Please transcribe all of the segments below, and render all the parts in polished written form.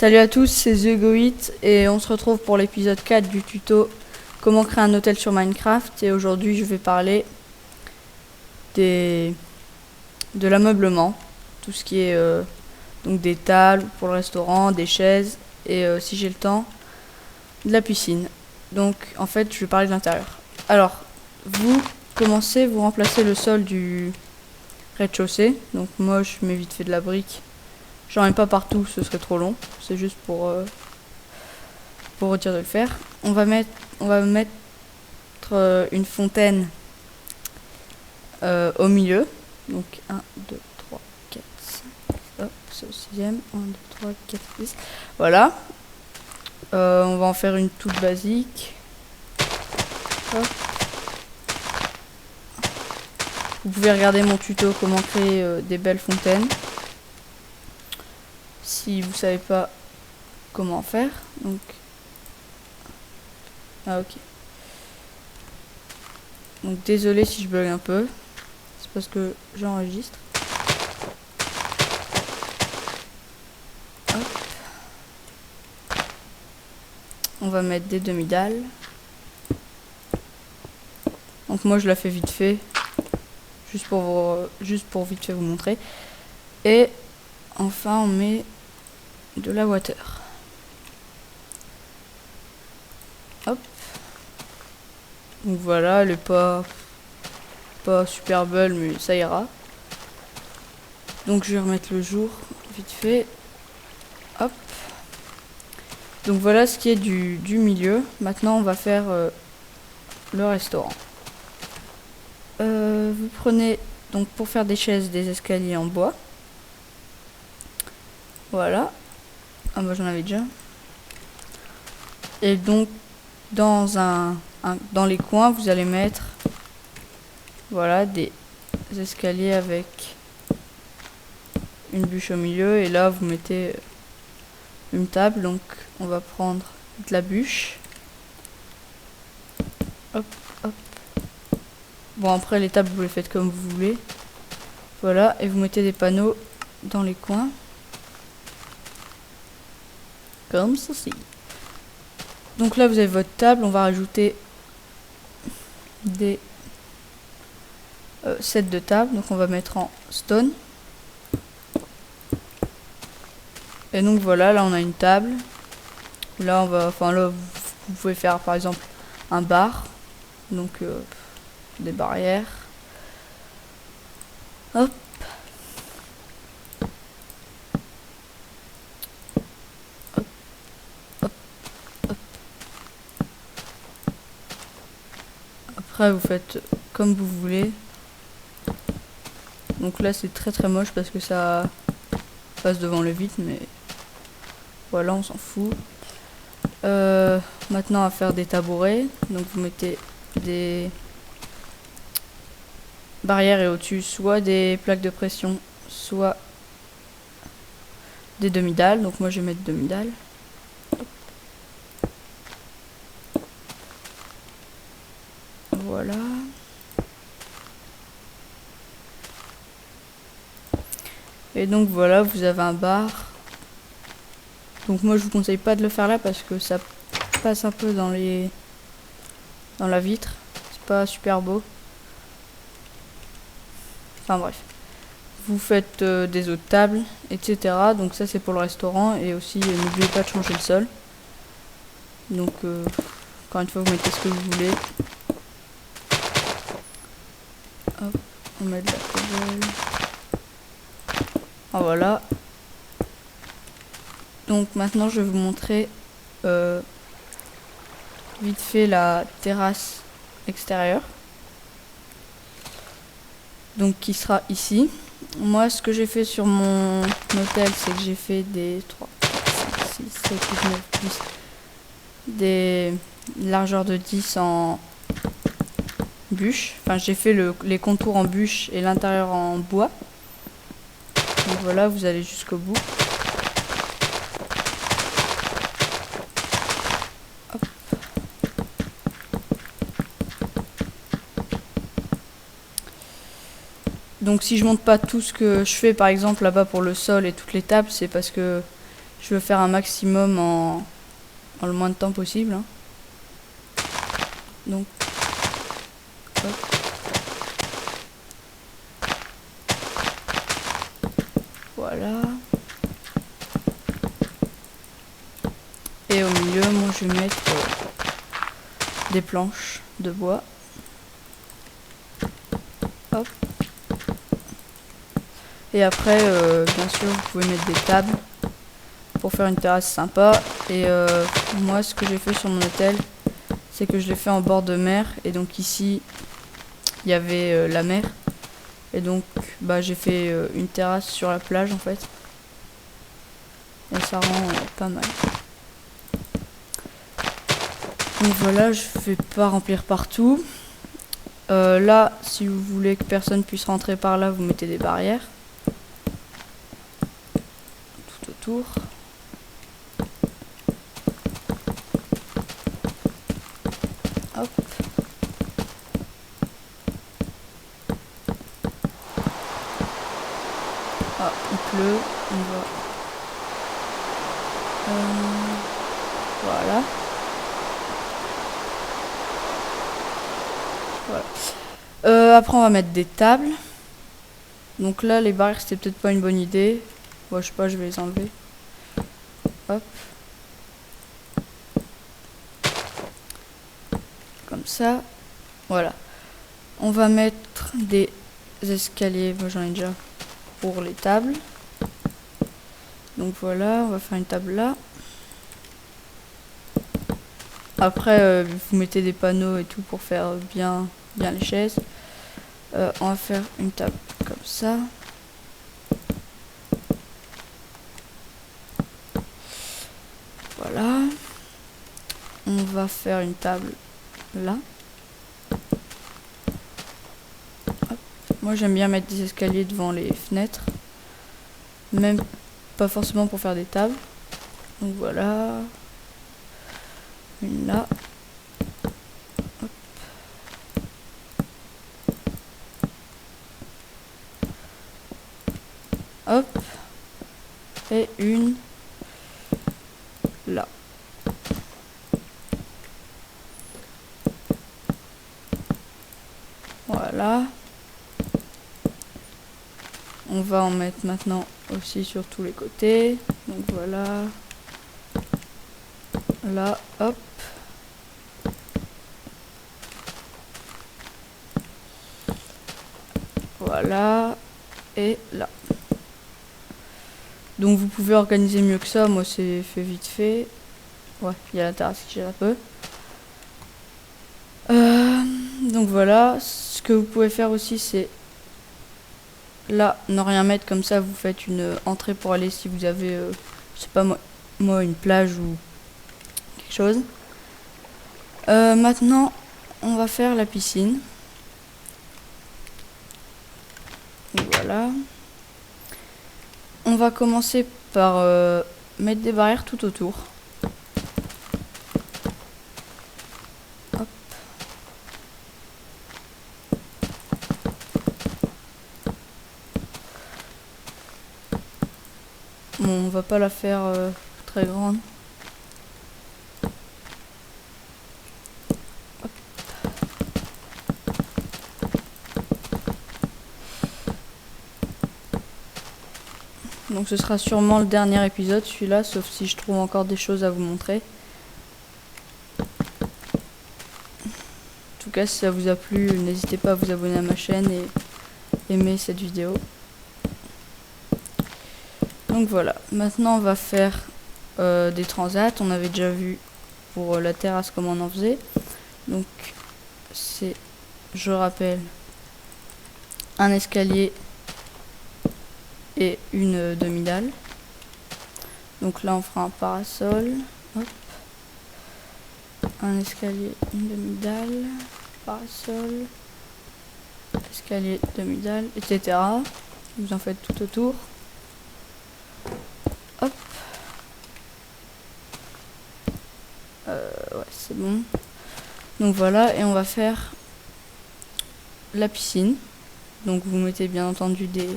Salut à tous, c'est TheGoIt et on se retrouve pour l'épisode 4 du tuto comment créer un hôtel sur Minecraft. Et aujourd'hui je vais parler de l'ameublement, tout ce qui est donc des tables pour le restaurant, des chaises et si j'ai le temps, de la piscine. Donc en fait je vais parler de l'intérieur. Alors vous remplacez le sol du rez-de-chaussée. Donc moi je mets vite fait de la brique. J'en mets pas partout, ce serait trop long. C'est juste pour vous dire de le faire. On va mettre une fontaine au milieu. Donc 1, 2, 3, 4, 5. Hop, c'est au sixième. 1, 2, 3, 4, 6. Voilà. On va en faire une toute basique. Hop. Vous pouvez regarder mon tuto comment créer des belles fontaines. Si vous savez pas comment faire, donc ok. Donc désolé si je bug un peu, c'est parce que j'enregistre. Hop. On va mettre des demi-dalles. Donc moi je la fais vite fait, juste pour vite fait vous montrer. Et enfin on met de la water. Hop. Donc voilà, elle est pas super belle, mais ça ira. Donc je vais remettre le jour vite fait. Hop. Donc voilà ce qui est du milieu. Maintenant on va faire le restaurant. Vous prenez donc pour faire des chaises des escaliers en bois. Voilà. Ah bah j'en avais déjà. Et donc dans dans les coins vous allez mettre voilà des escaliers avec une bûche au milieu, et là vous mettez une table. Donc on va prendre de la bûche. Hop hop. Bon après les tables vous les faites comme vous voulez. Voilà, et vous mettez des panneaux dans les coins. Comme ceci. Donc là vous avez votre table, on va rajouter des sets de table. Donc on va mettre en stone. Et donc voilà, là on a une table. Là là vous pouvez faire par exemple un bar. Donc des barrières. Hop. Hop. Hop. Hop. Après vous faites comme vous voulez. Donc là c'est très moche parce que ça passe devant le vide, mais voilà, on s'en fout. Maintenant à faire des tabourets. Donc vous mettez des barrières et au-dessus soit des plaques de pression, soit des demi-dalles. Donc moi je vais mettre demi-dalles. Voilà. Et donc voilà, vous avez un bar. Donc moi je vous conseille pas de le faire là parce que ça passe un peu dans la vitre. C'est pas super beau. Enfin bref. Vous faites des autres tables, etc. Donc ça c'est pour le restaurant. Et aussi n'oubliez pas de changer le sol. Donc encore une fois vous mettez ce que vous voulez. Hop, on met de la cobble. Ah, voilà. Donc maintenant je vais vous montrer vite fait la terrasse extérieure. Donc qui sera ici. Moi ce que j'ai fait sur mon hôtel, c'est que j'ai fait des 3, 4, 5, 6, 7, 8, 9, 10. Des largeurs de 10 en bûche. Enfin j'ai fait les contours en bûche et l'intérieur en bois. Donc voilà, vous allez jusqu'au bout. Hop. Donc si je montre pas tout ce que je fais par exemple là-bas pour le sol et toutes les tables, c'est parce que Je veux faire un maximum en le moins de temps possible, hein. Donc hop. Voilà. Et au milieu, moi je vais mettre des planches de bois. Hop. Et après, bien sûr, vous pouvez mettre des tables pour faire une terrasse sympa. Et moi, ce que j'ai fait sur mon hôtel, c'est que je l'ai fait en bord de mer. Et donc ici, il y avait la mer. Et donc, bah, j'ai fait une terrasse sur la plage en fait. Et ça rend pas mal. Donc voilà, je vais pas remplir partout. Là, si vous voulez que personne puisse rentrer par là, vous mettez des barrières tout autour. Hop. Ah, il pleut, on va. Voilà. Voilà. Après, on va mettre des tables. Donc là, les barrières, c'était peut-être pas une bonne idée. Bon, je sais pas, je vais les enlever. Hop. Comme ça. Voilà. On va mettre des escaliers. Moi, j'en ai déjà pour les tables. Donc voilà, on va faire une table là. Après, vous mettez des panneaux et tout pour faire bien les chaises. On va faire une table comme ça. Voilà. On va faire une table là. Hop. Moi j'aime bien mettre des escaliers devant les fenêtres. Même pas forcément pour faire des tables. Donc voilà. Une là. Hop. Hop. Et une là. Voilà. On va en mettre maintenant aussi sur tous les côtés. Donc voilà. Là, hop. Voilà. Et là. Donc vous pouvez organiser mieux que ça. Moi c'est fait vite fait. Ouais, il y a la terrasse qui gère un peu. Donc voilà. Ce que vous pouvez faire aussi c'est là, ne rien mettre comme ça. Vous faites une entrée pour aller si vous avez, je sais pas moi une plage ou quelque chose. Maintenant, on va faire la piscine. Voilà. On va commencer par mettre des barrières tout autour. Hop. Bon, on va pas la faire très grande. Hop. Donc ce sera sûrement le dernier épisode, celui-là, sauf si je trouve encore des choses à vous montrer. En tout cas, si ça vous a plu, n'hésitez pas à vous abonner à ma chaîne et aimer cette vidéo. Donc voilà, maintenant on va faire des transats. On avait déjà vu pour la terrasse comment on en faisait. Donc c'est, je rappelle, un escalier et une demi-dalle. Donc là on fera un parasol. Hop. Un escalier, une demi-dalle, parasol, escalier, demi-dalle, etc. Vous en faites tout autour. Hop. Ouais, c'est bon. Donc voilà, et on va faire la piscine. Donc vous mettez bien entendu des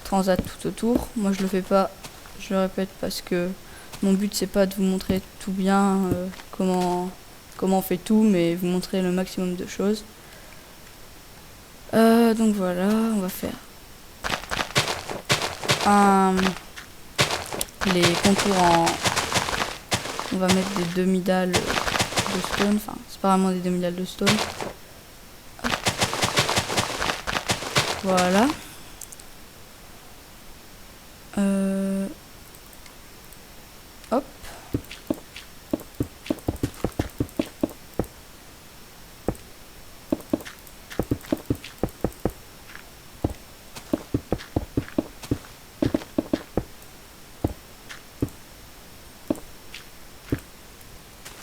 transats tout autour. Moi je le fais pas je répète parce que mon but c'est pas de vous montrer tout bien comment on fait tout, mais vous montrer le maximum de choses. Donc voilà, on va faire les contours en... On va mettre des demi-dalles de stone, enfin c'est pas vraiment des demi-dalles de stone. Hop. Voilà. Hop.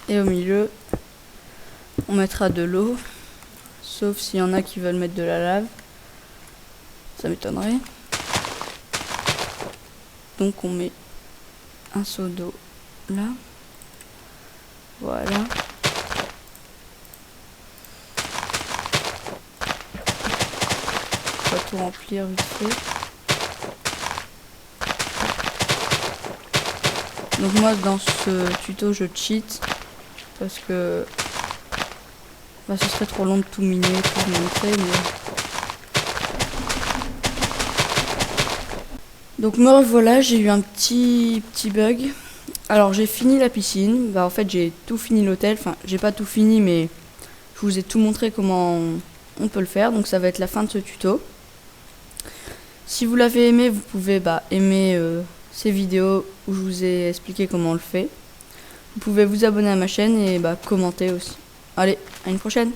Et au milieu, on mettra de l'eau, sauf s'il y en a qui veulent mettre de la lave. Ça m'étonnerait. Donc on met un seau d'eau là. Voilà. On va tout remplir vite fait. Donc moi dans ce tuto je cheat parce que ce serait trop long de tout miner, tout vous montrer, mais... Donc me revoilà, j'ai eu un petit bug. Alors j'ai fini la piscine, en fait j'ai tout fini l'hôtel, enfin j'ai pas tout fini mais je vous ai tout montré comment on peut le faire, donc ça va être la fin de ce tuto. Si vous l'avez aimé, vous pouvez aimer ces vidéos où je vous ai expliqué comment on le fait. Vous pouvez vous abonner à ma chaîne et commenter aussi. Allez, à une prochaine!